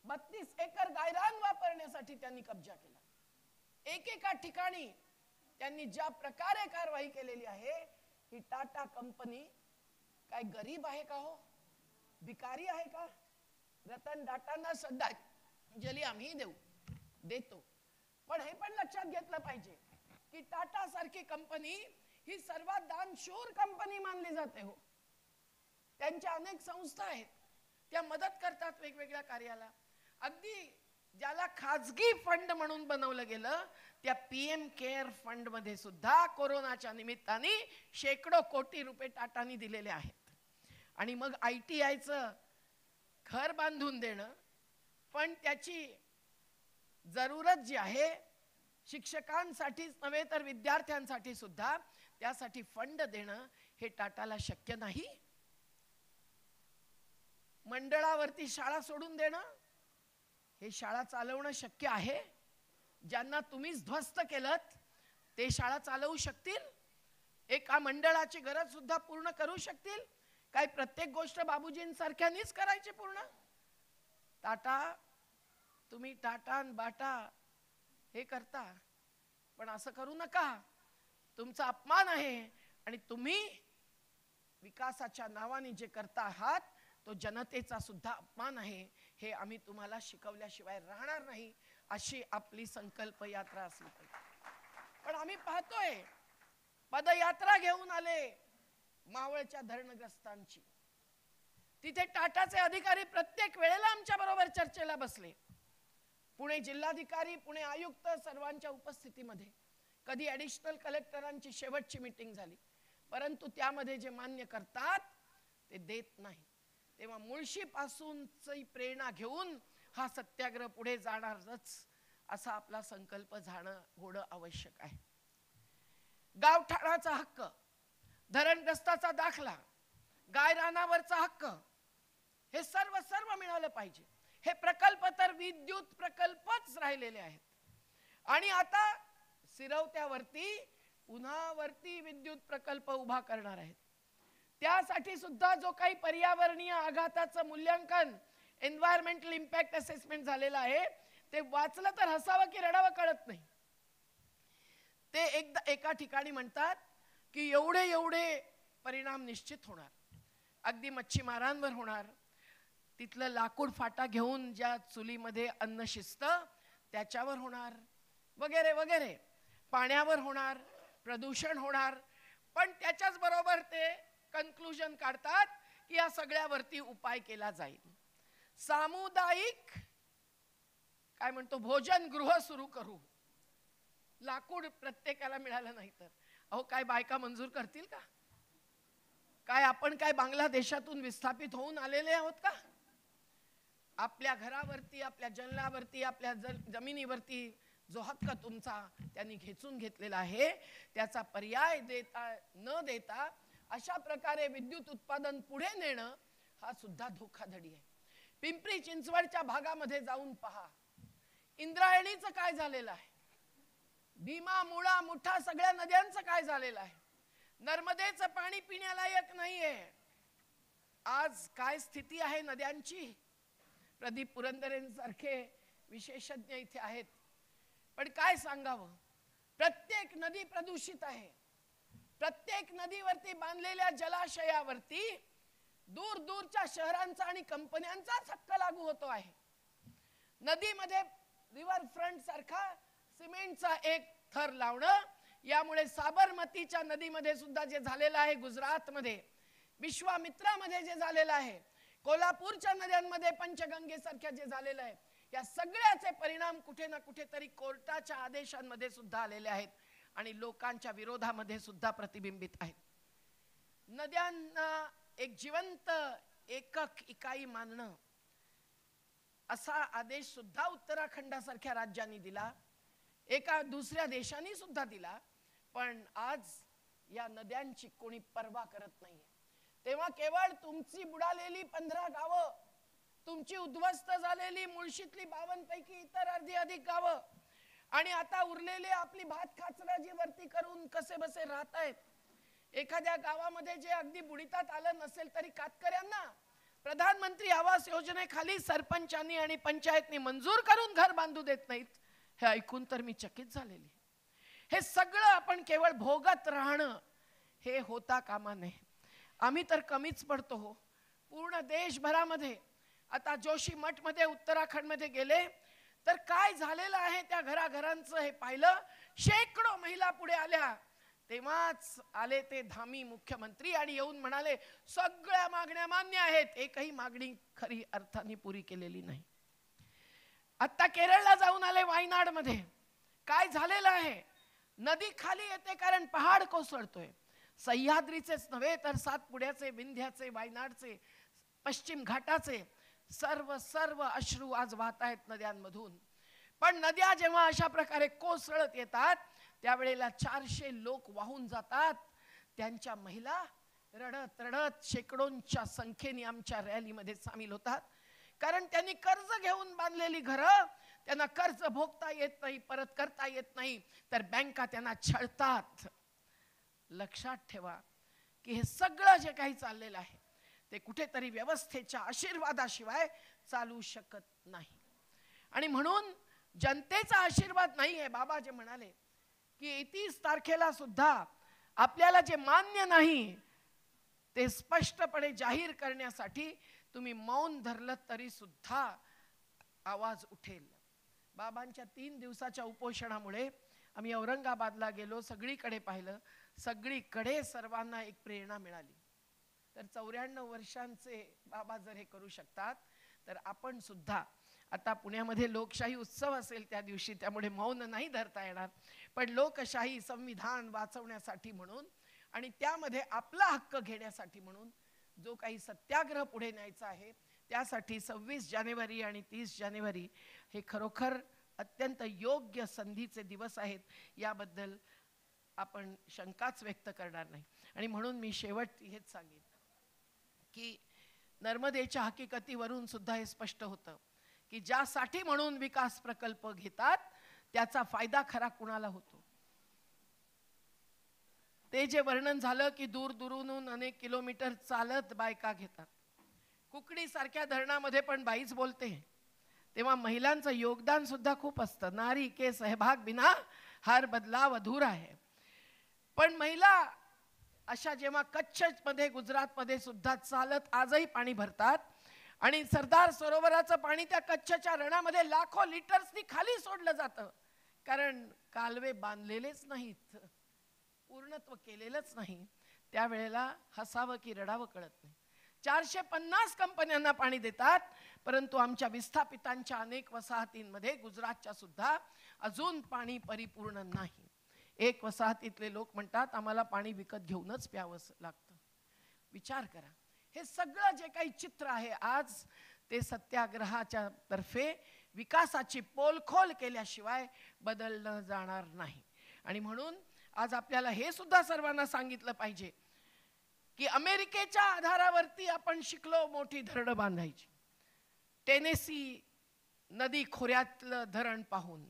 32 एकर गायरान वापरण्यासाठी त्यांनी कब्जा केला. एकेका ठिकाणी त्यांनी ज्या प्रकारे कारवाई केलेली आहे, ही टाटा कंपनी काय गरीब आहे का हो, भिकारी आहे का? रतन टाटांना श्रद्धांजली आम्ही देतो, पण हे पण लक्षात घेतलं पाहिजे की टाटा सारखी कंपनी ही सर्वात दानशूर कंपनी मानली जाते हो. त्यांच्या अनेक संस्था आहेत, त्या मदत करतात वेगवेगळ्या कार्याला. अगदी ज्याला खाजगी फंड म्हणून बनवलं गेलं त्या PM केअर फंड मध्ये सुद्धा कोरोनाच्या निमित्ताने शेकडो कोटी रुपये टाटानी दिलेले आहेत. आणि मग ITIचं घर बांधून देणं, पण त्याची जरूरत जी आहे शिक्षकांसाठीच नव्हे तर विद्यार्थ्यांसाठी सुद्धा त्यासाठी फंड देणं हे टाटाला शक्य नाही. मंडळावरती शाळा सोडून देणं हे शाळा चालवणं शक्य आहे? ज्यांना तुम्हीच ध्वस्त केलं ते शाळा चालवू शकतील? एका मंडळाची गरज सुद्धा पूर्ण करू शकतील? काय प्रत्येक गोष्ट बाबूजींसारख्यांनीच करायची पूर्ण? टाटा, तुम्ही टाटा आणि बाटा हे करता, पण असं करू नका. तुमचा अपमान आहे आणि तुम्ही विकासाच्या नावाने जे करता आहात तो जनतेचा सुद्धा अपमान आहे. हे आम्ही तुम्हाला शिकवल्याशिवाय राहणार नाही अशी आपली संकल्प यात्रा असली पाहिजे. पण आम्ही पाहतोय पदयात्रा घेऊन आले मावळच्या धरणग्रस्तांची. तिथे टाटाचे अधिकारी प्रत्येक वेळेला आमच्या बरोबर चर्चेला बसले. पुणे जिल्हाधिकारी, पुणे आयुक्त सर्वांच्या उपस्थितीमध्ये. कधी ॲडिशनल कलेक्टरांची शेवटची मीटिंग झाली, परंतु त्यामध्ये जे मान्य करतात ते देत नाही. तेव्हा मुळशीपासूनची प्रेरणा घेऊन हा सत्याग्रह पुढे जाणारच असा आपला संकल्प होणं आवश्यक आहे. गावठाणाचा हक्क, धरणग्रस्ताचा दाखला, गायरानावरचा हक्क हे सर्व मिळालं पाहिजे. हे प्रकल्प तर विद्युत प्रकल्पच राहिलेले आहेत आणि आता सिरवत्यावरती पुन्हा वरती विद्युत प्रकल्प उभा करणार आहेत. त्यासाठी सुद्धा जो काही पर्यावरणीय आघाताचं मूल्यांकन, एन्व्हायरमेंटल इम्पॅक्ट असेसमेंट झालेलं आहे ते वाचलं तर हसावं की रडावं कळत नाही. ते एका ठिकाणी म्हणतात की एवढे परिणाम निश्चित होणार, अगदी मच्छीमारांवर होणार, तिथलं लाकूड फाटा घेऊन ज्या चुलीमध्ये अन्न शिजतं त्याच्यावर होणार, वगैरे वगैरे, पाण्यावर होणार, प्रदूषण होणार. पण त्याच्याच बरोबर ते कन्क्लुजन काढतात की या सगळ्यावरती उपाय केला जाईल. सामुदायिक काय म्हणतो भोजन गृह सुरू करू. लाकूड प्रत्येकाला मिळालं नाही तर अहो काय बायका मंजूर करतील का? काय आपण काय बांगलादेशातून विस्थापित होऊन आलेले आहोत का? आपल्या घरावरती, आपल्या जंगलावरती, आपल्या जमिनीवरती जो हक्क तुमचा त्यांनी खेचून घेतलेला आहे त्याचा पर्याय न देता अशा प्रकारे विद्युत उत्पादन पुढे नेणं हा सुद्धा धोकाधडी आहे. पिंपरी चिंचवडच्या भागामध्ये जाऊन पहा, इंद्रायणीचं काय झालेलं आहे, भीमा, मुळा, मुठा सगळ्या नद्यांचं काय झालेलं आहे. नर्मदेचं पाणी पिण्यालायक नाहीये. आज काय स्थिती आहे नद्यांची? प्रदीप पुरंदरेंसारखे विशेषज्ञ इथे आहेत, पण काय सांगावं. प्रत्येक नदी प्रदूषित आहे. प्रत्येक नदीवरती बांधलेल्या जलाशयावरती दूर दूरच्या शहरांचा आणि कंपन्यांचाच हक्क लागू होतो आहे. नदीमध्ये रिव्हर फ्रंट सारखा सिमेंटचा एक थर लावणं, यामुळे साबरमतीच्या नदीमध्ये सुद्धा जे झालेलं आहे, गुजरातमध्ये विश्वामित्रामध्ये जे झालेलं आहे, कोल्हापूरच्या नद्यांमध्ये पंचगंगेसारख्या जे झालेलं आहे, या सगळ्याचे परिणाम कुठे ना कुठेतरी कोर्टाच्या आदेशांमध्ये सुद्धा आलेले आहेत आणि लोकांच्या विरोधामध्ये सुद्धा प्रतिबिंबित आहेत. नद्यांना एक जिवंत एकक इकाई मानणं असा आदेश सुद्धा उत्तराखंडासारख्या राज्यांनी दिला, एका दुसऱ्या देशांनी सुद्धा दिला. पण आज या नद्यांची कोणी पर्वा करत नाहीये. तेव्हा केवळ तुमची बुडालेली 15 गावं, तुमची उद्ध्वस्त झालेली मुळशीतली 52 पैकी इतर अर्धी अधिक गावं आणि आता उरलेले आपली भात खाचरं जी वरती करून कसे बसे राहत आहेत, एखाद्या गावामध्ये जे अगदी बुडीतात आलं नसेल तरी कातकऱ्यांना प्रधानमंत्री आवास योजनेखाली सरपंचांनी आणि पंचायतनी मंजूर करून घर बांधू देत नाहीत, हे ऐकून तर मी चकित झालेली. हे सगळं आपण केवळ भोगत राहणं हे होता कामा नये. आम्ही तर कमीच पडतो हो. पूर्ण देशभरामध्ये आता जोशी मठमध्ये उत्तराखंडमध्ये गेले तर काय झालेलं आहे त्या घराघरांचं हे पाहिलं. शेकडो महिला पुढे आल्या. तेव्हाच आले ते धामी मुख्यमंत्री आणि येऊन म्हणाले सगळ्या मागण्या मान्य आहेत, एकही मागणी खरी अर्थाने पुरी केलेली नाही. आता केरळला जाऊन आले. वायनाडमध्ये काय झालेलं आहे, नदी खाली येते कारण पहाड कोसळतोय. सह्याद्रीचेच नव्हे तर सातपुड्याचे, विंध्याचे, वायनाडचे, पश्चिम घाटाचे सर्व अश्रू आज वाहत आहेत नद्यांमधून. पण नद्या जेव्हा अशा प्रकारे कोसळत येतात त्यावेळेला 400 लोक वाहून जातात. त्यांच्या महिला रडत रडत शेकडोंच्या संख्येने आमच्या रॅलीमध्ये सामील होतात. कारण त्यांनी कर्ज घेऊन बांधलेली घरं, त्यांना कर्ज भोगता येत नाही, परत करता येत नाही, तर बँका त्यांना छळतात. लक्षात ठेवा की हे सगळं जे काही चाललेलं आहे ते कुठेतरी व्यवस्थेच्या आशीर्वादाशिवाय चालू शकत नाही. आणि म्हणून जनतेचा आशीर्वाद नाही आहे. बाबा जे म्हणाले की 30 तारखेला सुद्धा आपल्याला जे मान्य नाही ते स्पष्टपणे जाहीर करण्यासाठी तुम्ही मौन धरलं तरी सुद्धा आवाज उठेल. बाबांच्या 3 दिवसाच्या उपोषणामुळे आम्ही औरंगाबादला गेलो, सगळीकडे पाहिलं, सगळीकडे सर्वांना एक प्रेरणा मिळाली. तर 94 वर्षांचे बाबा जर हे करू शकतात तर आपण सुद्धा. आता पुण्यामध्ये लोकशाही उत्सव असेल त्या दिवशी, त्यामुळे मौन नाही धरता येणार, पण लोकशाही संविधान वाचवण्यासाठी म्हणून आणि त्यामध्ये आपला हक्क घेण्यासाठी म्हणून जो काही सत्याग्रह पुढे न्यायचा आहे त्यासाठी 26 जानेवारी आणि 30 जानेवारी हे खरोखर अत्यंत योग्य संधीचे दिवस आहेत. याबद्दल आपण शंकाच व्यक्त करणार नाही. आणि म्हणून मी शेवट हेच सांगेन की नर्मदेच्या हकीकतीवरून सुद्धा हे स्पष्ट होतं की ज्यासाठी म्हणून विकास प्रकल्प घेतात त्याचा फायदा खरा कुणाला होतो. ते जे वर्णन झालं की दूर दूरून अनेक किलोमीटर चालत बायका घेतात. कुकडी सारख्या धरणामध्ये पण बाईच बोलते, तेव्हा महिलांचं योगदान सुद्धा खूप असतं. नारी के सहभाग बिना हर बदलाव अधूरा है. पण महिला अशा जेव्हा कच्छ मध्ये, गुजरात मध्ये सुद्धा चालत आजही पाणी भरतात आणि सरदार सरोवराचं पाणी त्या कच्छच्या रणामध्ये लाखो लिटर्सनी खाली सोडलं जातं, कारण कालवे बांधलेलेच नाहीत, पूर्णत्व केलेलंच नाही. त्यावेळेला हसावं की रडावं कळत नाही. 450 कंपन्यांना पाणी देतात, परंतु आमच्या विस्थापितांच्या अनेक वसाहतींमध्ये, गुजरातच्या सुद्धा, अजून पाणी परिपूर्ण नाही. एक वसाहतीतले लोक म्हणतात आम्हाला पाणी विकत घेऊनच प्यावं लागतं. विचार करा, हे सगळं जे काही चित्र आहे आज ते सत्याग्रहाच्या तर्फे विकासाची पोलखोल केल्याशिवाय बदललं जाणार नाही. आणि म्हणून आज आपल्याला हे सुद्धा सर्वांना सांगितलं पाहिजे की अमेरिकेच्या आधारावरती आपण शिकलो मोठी धरणं बांधायची. टेनेसी नदी खोऱ्यातलं धरण पाहून,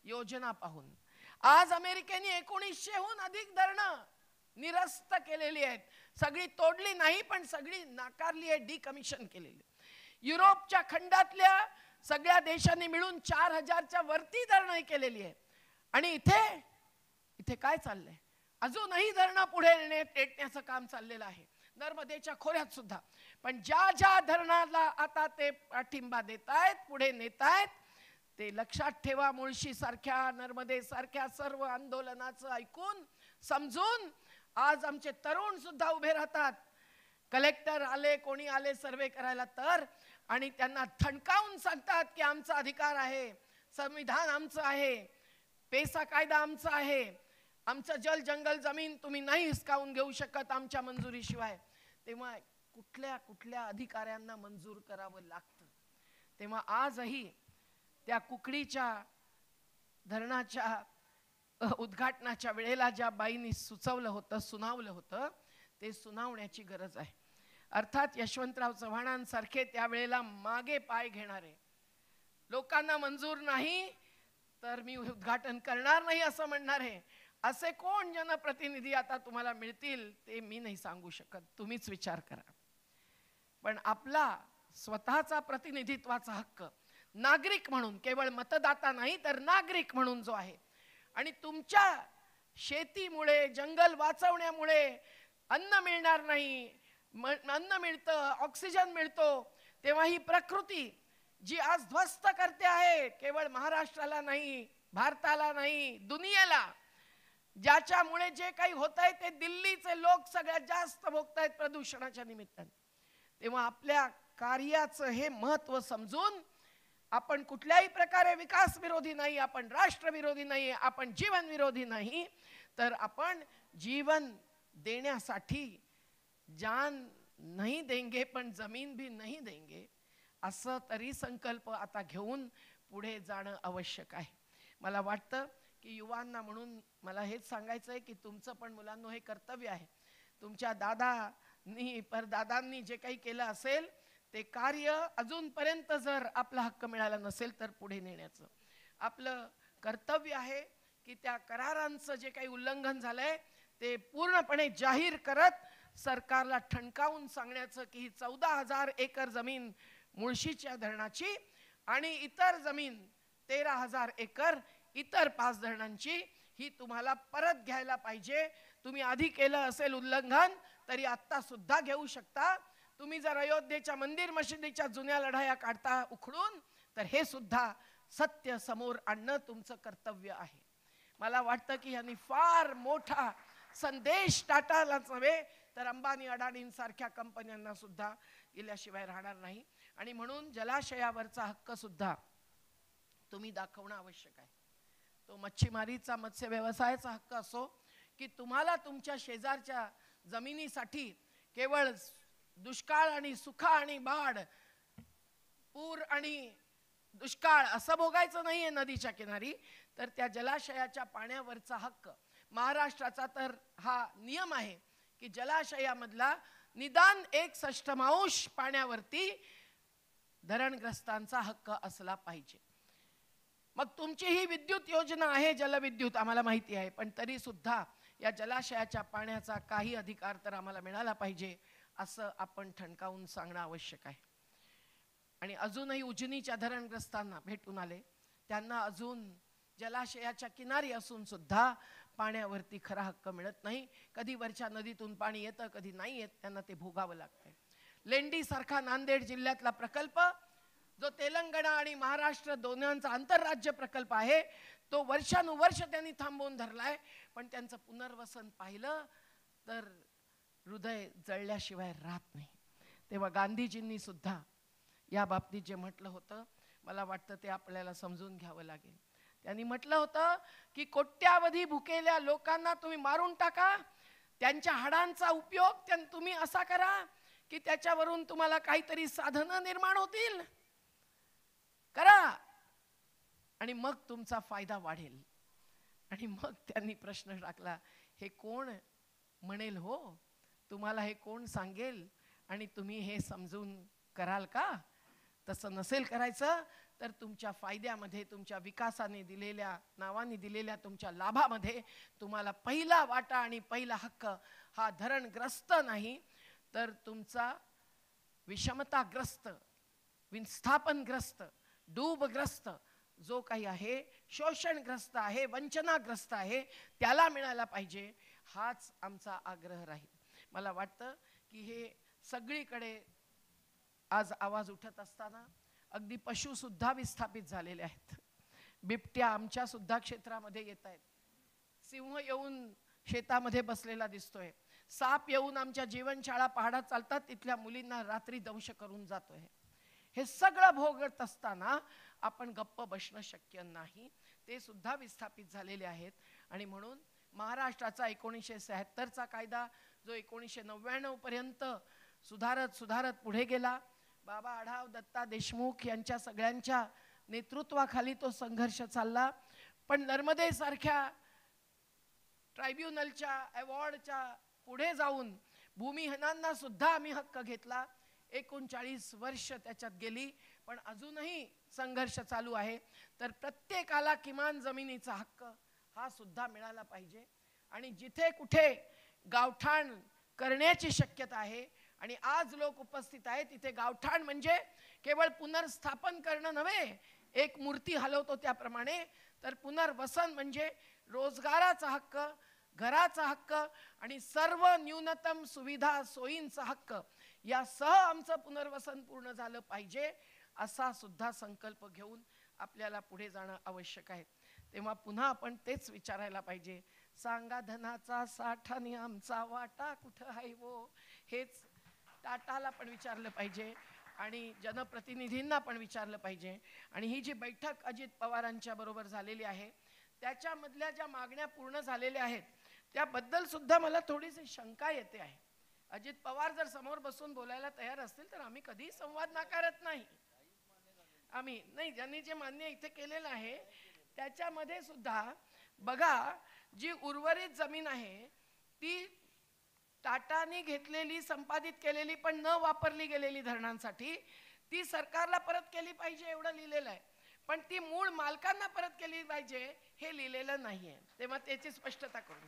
योजना पाहून आज अमेरिकेने 1900हून अधिक धरणं निरस्त केलेली आहेत. सगळी तोडली नाही पण सगळी नाकारली आहे, डिकमिशन केलेली. युरोपच्या खंडातल्या सगळ्या देशांनी मिळून 4000च्या वरती धरणं केलेली आहे. आणि इथे इथे काय चाललंय? अजूनही धरणं पुढे नेटण्याचं काम चाललेलं आहे, नर्मदेच्या खोऱ्यात सुद्धा. पण ज्या ज्या धरणाला आता ते पाठिंबा देत आहेत, पुढे नेत आहेत, ते लक्षात ठेवा. मुळशी सारख्या, नर्मदे सारख्या सर्व आंदोलनाचं ऐकून समजून आज आमचे तरुण सुद्धा उभे राहतात. कलेक्टर आले, कोणी आले सर्वे करायला तर, आणि त्यांना ठणकावून सांगतात की आमचा अधिकार आहे, संविधान आमचं आहे, पेसा कायदा आमचा आहे, आमचं जल जंगल जमीन तुम्ही नाही हिसकावून घेऊ शकत आमच्या मंजुरीशिवाय. तेव्हा कुठल्या कुठल्या अधिकाऱ्यांना मंजूर करावं लागतं. तेव्हा आजही त्या कुकडीच्या धरणाच्या उद्घाटनाच्या वेळेला ज्या बाईंनी सुचवलं होतं, सुनावलं होतं, ते सुनावण्याची गरज आहे. अर्थात यशवंतराव चव्हाणांसारखे त्यावेळेला मागे पाय घेणारे, लोकांना मंजूर नाही तर मी उद्घाटन करणार नाही असं म्हणणारे असे कोण जनप्रतिनिधी आता तुम्हाला मिळतील ते मी नाही सांगू शकत, तुम्हीच विचार करा. पण आपला स्वतःचा प्रतिनिधित्वाचा हक्क नागरिक म्हणून, केवळ मतदाता नाही तर नागरिक म्हणून जो आहे, आणि तुमच्या शेतीमुळे, जंगल वाचवण्यामुळे अन्न मिळणार नाही, अन्न मिळतं, ऑक्सिजन मिळतो, तेव्हा ही प्रकृती जी आज ध्वस्त करते आहे, केवळ महाराष्ट्राला नाही, भारताला नाही, दुनियेला, ज्याच्यामुळे जे काही होत आहे ते दिल्लीचे लोक सगळ्यात जास्त भोगतायत प्रदूषणाच्या निमित्ताने. तेव्हा आपल्या कार्याचं हे महत्त्व समजून आपण कुठल्याही प्रकारे विकास विरोधी नाही, आपण राष्ट्रविरोधी नाही, आपण जीवन विरोधी नाही, तर आपण जीवन देण्यासाठी जान नहीं देंगे पण जमीन भी नहीं देंगे असं तरी संकल्प आता घेऊन पुढे जाणं आवश्यक आहे. मला वाटतं की युवांना म्हणून मला हेच सांगायचं आहे की तुमचं पण मुलांनो हे कर्तव्य आहे. तुमच्या दादांनी परदादांनी जे काही केलं असेल ते कार्य अजूनपर्यंत जर आपला हक्क मिळाला नसेल तर पुढे नेण्याचं आपलं कर्तव्य आहे की त्या करारांचं जे काही उल्लंघन झालंय ते पूर्णपणे जाहीर करत सरकारला ठणकावून सांगण्याचं की ही 14,000 एकर जमीन मुळशीच्या धरणाची आणि इतर जमीन 13,000 एकर इतर 5 धरणांची ही तुम्हाला परत घ्यायला पाहिजे. तुम्ही आधी केलं असेल उल्लंघन तरी आता सुद्धा घेऊ शकता. तुम्ही जर अयोध्येच्या मंदिर मशिदीच्या जुन्या लढाया काढता उखडून तर हे सुद्धा सत्य समोर आणणं तुमचं कर्तव्य आहे. मला वाटतं की यांनी फार मोठा संदेश टाटालाच नव्हे तर अंबानी अडाणींसारख्या कंपन्यांना सुद्धा गेल्याशिवाय राहणार नाही. आणि म्हणून जलाशयावरचा हक्क सुद्धा तुम्ही दाखवणं आवश्यक आहे. तो मच्छीमारीचा मत्स्य व्यवसायाचा हक्क असो की तुम्हाला तुमच्या शेजारच्या जमिनीसाठी केवळ दुष्काळ आणि सुखा आणि बाढ, पूर आणि दुष्काळ असं भोगायचं नाहीये नदीच्या किनारी, तर त्या जलाशयाच्या पाण्यावरचा हक्क महाराष्ट्राचा तर हा नियम आहे की जलाशयामधला निदान 1/6 पाण्यावरती धरणग्रस्तांचा हक्क असला पाहिजे. मग तुमची ही विद्युत योजना आहे जलविद्युत आम्हाला माहिती आहे, पण तरी सुद्धा या जलाशयाच्या पाण्याचा काही अधिकार तर आम्हाला मिळाला पाहिजे असं आपण ठणकावून सांगणं आवश्यक आहे. आणि अजूनही उजनीच्या धरणग्रस्तांना भेटून आले, त्यांना अजून जलाशयाच्या किनारी असून सुद्धा पाण्यावरती खरा हक्क मिळत नाही. कधी वरच्या नदीतून पाणी येतं, कधी नाही येत, त्यांना ते भोगावं लागतंय. लेंडी सारखा नांदेड जिल्ह्यातला प्रकल्प जो तेलंगणा आणि महाराष्ट्र दोन्हींचा आंतरराज्य प्रकल्प आहे तो वर्षानुवर्ष त्यांनी थांबवून धरलाय, पण त्यांचं पुनर्वसन पाहिलं तर हृदय जळल्याशिवाय राहत नाही. तेव्हा गांधीजींनी सुद्धा या बाबतीत जे म्हटलं होतं मला वाटतं ते आपल्याला समजून घ्यावं लागेल. त्यांनी म्हटलं होतं की कोट्यावधी भुकेल्या लोकांना तुम्ही मारून टाका, त्यांच्या हाडांचा उपयोग तुम्ही असा करा की त्याच्यावरून तुम्हाला काहीतरी साधनं निर्माण होतील, करा आणि मग तुमचा फायदा वाढेल. आणि मग त्यांनी प्रश्न टाकला, हे कोण म्हणेल हो, तुम्हाला हे कोण सांगेल आणि तुम्ही हे समजून कराल का? तसं नसेल करायचं तर तुमच्या फायद्यामध्ये, तुमच्या विकासाने दिलेल्या नावाने दिलेल्या तुमच्या लाभामध्ये तुम्हाला पहिला वाटा आणि पहिला हक्क हा धरणग्रस्त नाही तर तुमचा विषमताग्रस्त, विस्थापनग्रस्त, डूबग्रस्त जो काही आहे शोषणग्रस्त आहे, वंचनाग्रस्त आहे, त्याला मिळायला पाहिजे, हाच आमचा आग्रह राहील. मला वाटतं की हे सगळीकडे आज आवाज उठत असताना अगदी पशु सुद्धा विस्थापित झालेले आहेत. बिबट्या आमच्या सुद्धा क्षेत्रामध्ये येत आहेत, सिंह येऊन शेतामध्ये बसलेला दिसतोय, साप येऊन आमच्या जीवनशाळा पहाडात चालतात तिथल्या मुलींना रात्री दंश करून जातोय. हे सगळं भोगत असताना आपण गप्प बसणं शक्य नाही. ते सुद्धा विस्थापित झालेले आहेत. आणि म्हणून महाराष्ट्राचा 1976चा कायदा जो 1999 पर्यंत सुधारत पुढे गेला, बाबा आढाव, दत्ता देशमुख यांच्या सगळ्यांच्या नेतृत्वाखाली तो संघर्ष चालला. पण नर्मदे सारख्या ट्रायब्युनलच्या अवॉर्डच्या पुढे जाऊन भूमिहीनांना सुद्धा आम्ही हक्क घेतला. 39 वर्ष त्याच्यात गेली, पण अजूनही संघर्ष चालू आहे. तर प्रत्येकाला किमान जमिनीचा हक्क हा सुद्धा मिळाला पाहिजे. आणि जिथे कुठे गावठाण करण्याची शक्यता आहे आणि आज लोक उपस्थित आहेत, तिथे गावठाण म्हणजे केवळ पुनर्स्थापन करणं नव्हे, एक मूर्ती हलवतो त्याप्रमाणे, तर पुनर्वसन म्हणजे रोजगाराचा हक्क, घराचा हक्क आणि सर्व न्यूनतम सुविधा सोयींचा हक्क यासह आमचं पुनर्वसन पूर्ण झालं पाहिजे, असा सुद्धा संकल्प घेऊन आपल्याला पुढे जाणं आवश्यक आहे. तेव्हा पुन्हा आपण तेच विचारायला पाहिजे, सांगा धनाचा साठाने आमचा वाटा कुठं आहे वो, हेच टाटाला पण विचारलं पाहिजे आणि जनप्रतिनिधींना पण विचारलं पाहिजे. आणि ही जी बैठक अजित पवारांच्या बरोबर झालेली आहे, त्याच्यामधल्या ज्या मागण्या पूर्ण झालेल्या आहेत त्याबद्दल सुद्धा मला थोडीशी शंका येते आहे. अजित पवार जर समोर बसून बोलायला तयार असतील तर आम्ही कधीही संवाद नाकारत नाही. आम्ही नाही, ज्यांनी जे मान्य इथे केलेलं आहे त्याच्यामध्ये सुद्धा बघा, जी उर्वरित जमीन आहे ती टाटाने घेतलेली, संपादित केलेली पण न वापरली गेलेली धरणांसाठी, ती सरकारला परत केली पाहिजे एवढं लिहिलेलं आहे. पण ती मूळ मालकांना परत केली पाहिजे हे लिहिलेलं नाहीये. तेव्हा त्याची स्पष्टता करून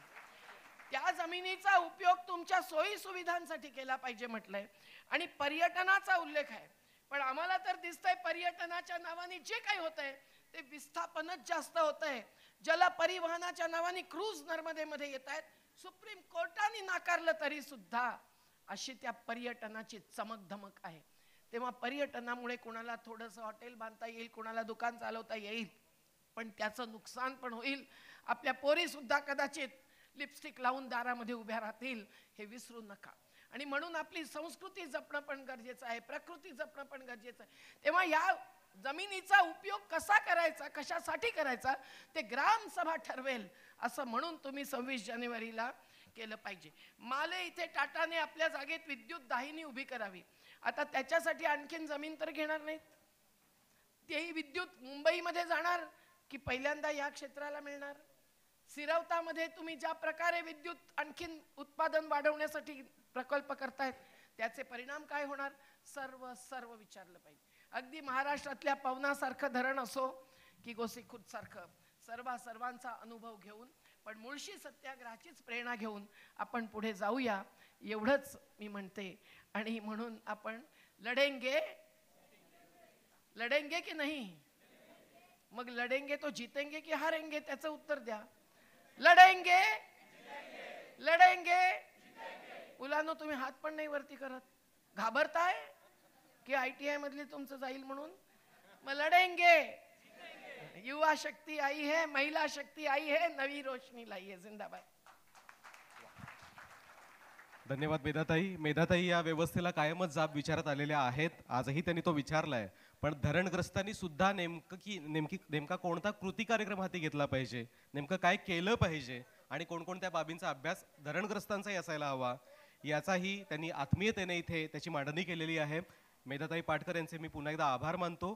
त्या जमिनीचा उपयोग तुमच्या सोयी सुविधांसाठी केला पाहिजे म्हटलंय. आणि पर्यटनाचा उल्लेख आहे, पण आम्हाला तर दिसतंय पर्यटनाच्या नावाने जे काही होतंय ते विस्थापनच जास्त होतंय. जलपरिवहनाच्या नावाने क्रूज नर्मदेमध्ये येत आहेत, सुप्रीम कोर्टाने नाकारलं तरी सुद्धा अशी त्या पर्यटनाची चमक धमक आहे. तेव्हा पर्यटनामुळे कोणाला थोडंसं हॉटेल बांधता येईल, कोणाला दुकान चालवता येईल, पण त्याचं नुकसान पण होईल. आपल्या पोरी सुद्धा कदाचित लिपस्टिक लावून दारामध्ये उभ्या राहतील, हे विसरू नका. आणि म्हणून आपली संस्कृती जपणं पण गरजेचं आहे, प्रकृती जपणं पण गरजेचं आहे. तेव्हा या जमिनीचा उपयोग कसा करायचा, कशासाठी करायचा ते ग्रामसभा ठरवेल असं म्हणून तुम्ही 26 जानेवारीला केलं पाहिजे. माले इथे टाटाने आपल्या जागेत विद्युत दाहिनी उभी करावी. आता त्याच्यासाठी आणखीन जमीन तर घेणार नाहीत, तेही विद्युत मुंबईमध्ये जाणार की पहिल्यांदा या क्षेत्राला मिळणार. सिरवतामध्ये तुम्ही ज्या प्रकारे विद्युत आणखीन उत्पादन वाढवण्यासाठी प्रकल्प करतायत त्याचे परिणाम काय होणार, सर्व विचारलं पाहिजे. अगदी महाराष्ट्रातल्या पवनासारखं धरण असो की गोसीखुर्द सारखं, सर्वांचा अनुभव घेऊन, पण मुळशी सत्याग्रहाचीच प्रेरणा घेऊन आपण पुढे जाऊया एवढंच मी म्हणते. आणि म्हणून आपण लढेंगे की नाही, मग लढेंगे तो जीतेंगे की हारेंगे, त्याचं उत्तर द्या. लढेंगे मुलांनो, तुम्ही हात पण नाही वरती करत, घाबरताय की ITI मधली तुमचं जाईल म्हणून. मग लढेंगे, युवा शक्ती आई है, महिला शक्ती आई है, नवी रोशनी लाई है. जिंदाबाद. धन्यवाद मेधाताई. मेधाताई या व्यवस्थेला कायमच जाब विचारत आलेल्या आहेत, आजही त्यांनी तो विचारलाय. पण धरणग्रस्तांनी सुद्धा नेमका कोणता कृती कार्यक्रम हाती घेतला पाहिजे, नेमकं काय केलं पाहिजे आणि कोणकोणत्या बाबींचा अभ्यास धरणग्रस्तांचाही असायला हवा, याचाही त्यांनी आत्मीयतेने इथे त्याची मांडणी केलेली आहे. मेधाताई पाटकर यांचे मी पुन्हा एकदा आभार मानतो.